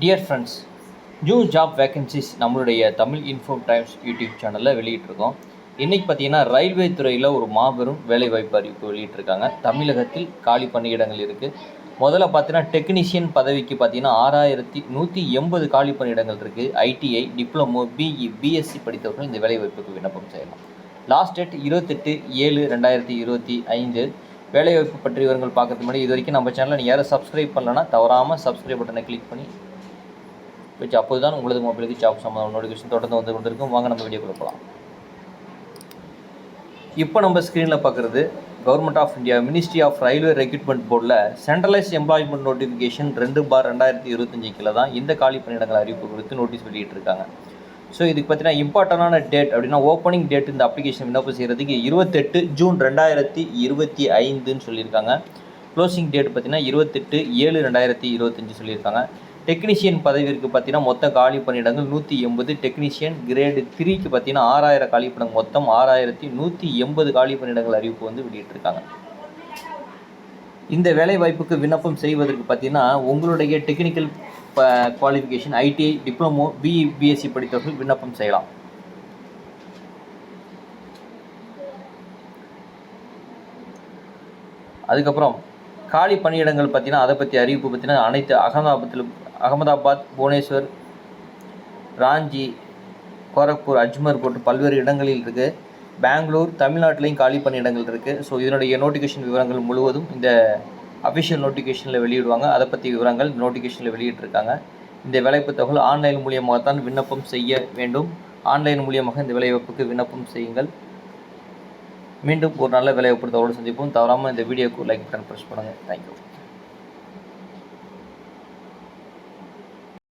Dear friends, new job vacancies நம்மளுடைய Tamil info times YouTube சேனலில் வெளியிட்டிருக்கோம். இன்றைக்கி பார்த்தீங்கன்னா ரயில்வே துறையில் ஒரு மாபெரும் வேலைவாய்ப்பு அறிவிப்பு வெளியிட்டிருக்காங்க. தமிழகத்தில் காலி பணியிடங்கள் இருக்குது. முதல்ல பார்த்தீங்கன்னா டெக்னீஷியன் பதவிக்கு பார்த்தீங்கன்னா 6180 காலி பணியிடங்கள் இருக்குது. ஐடிஐ, டிப்ளமோ, பிஇ, பிஎஸ்சி படித்தவர்கள் இந்த வேலைவாய்ப்புக்கு விண்ணப்பம் செய்யலாம். Last date 28/7/2025. வேலைவாய்ப்பு பற்றி விவரங்கள் பார்க்கறதுக்கு முன்னாடி இது வரைக்கும் நம்ம சேனலை நீங்கள் யாரும் சப்ஸ்கிரைப் பண்ணலன்னா தவறாமல் சப்ஸ்கிரைப் பட்டனை கிளிக் பண்ணி வச்சு அப்போது தான் உங்களது மொபைலுக்கு ஜாப் சம்மந்தமான நோட்டிஃபிகேஷன் தொடர்ந்து வந்து கொண்டிருக்கும். வாங்க நம்ம வீடியோ கொடுக்கலாம். இப்போ நம்ம ஸ்க்ரீனில் பார்க்குறது government of India ministry of railway recruitment போர்டில் சென்ட்ரலைஸ் எம்ப்ளாய்மெண்ட் நோட்டிஃபிகேஷன் 2/2025 கீழே தான் இந்த காலி பணியிடங்கள் அறிவிப்பு குறித்து நோட்டீஸ் வெளியிட்டிருக்காங்க. ஸோ இதுக்கு பார்த்தீங்கன்னா இம்பார்ட்டண்டான டேட் அப்படின்னா ஓப்பனிங் டேட் இந்த அப்ளிகேஷன் விண்ணப்பம் செய்கிறதுக்கு 28 ஜூன் 2025 சொல்லியிருக்காங்க. க்ளோசிங் டேட் பார்த்தீங்கன்னா 28/7/2025 சொல்லியிருக்காங்க. டெக்னீஷியன் பதவிக்கு பார்த்தீங்கன்னா மொத்த காலி பணியிடங்கள் 180. டெக்னீஷியன் கிரேடு 3க்கு பார்த்தீங்கன்னா 6000 காலி பணியிடங்கள், மொத்தம் 6180 காலி பணியிடங்கள் அறிவிப்பு வந்து வெளியிட்டிருக்காங்க. இந்த வேலை வாய்ப்புக்கு விண்ணப்பம் செய்வதற்கு பார்த்தீங்கன்னா உங்களுடைய technical qualification ITI, diploma, BE, BSc படித்தவர்கள் விண்ணப்பம் செய்யலாம். அதுக்கப்புறம் காலி பணியிடங்கள் பார்த்தீங்கன்னா அதை பற்றி அறிவிப்பு பார்த்தீங்கன்னா அனைத்து அகமதாபாத், புவனேஸ்வர், ராஞ்சி, கோரக்பூர், அஜ்மர் போன்ற பல்வேறு இடங்களில் இருக்குது. பெங்களூர், தமிழ்நாட்டிலையும் காலி பணியிடங்கள் இருக்குது. ஸோ இதனுடைய நோட்டிஃபிகேஷன் விவரங்கள் முழுவதும் இந்த அஃபிஷியல் நோட்டிஃபிகேஷனில் வெளியிடுவாங்க. அதை பற்றி விவரங்கள் நோட்டிஃபிகேஷனில் வெளியிட்டிருக்காங்க. இந்த வேலைவாய்ப்பு தகவல் ஆன்லைன் மூலியமாக தான் விண்ணப்பம் செய்ய வேண்டும். ஆன்லைன் மூலியமாக இந்த வேலைவாய்ப்புக்கு விண்ணப்பம் செய்யுங்கள். மீண்டும் ஒரு நல்ல வேலைவாய்ப்பு தகவலோடு சந்திப்போம். தவறாமல் இந்த வீடியோக்கு லைக் பட்டன் ப்ரெஸ் பண்ணுங்கள். தேங்க்யூ.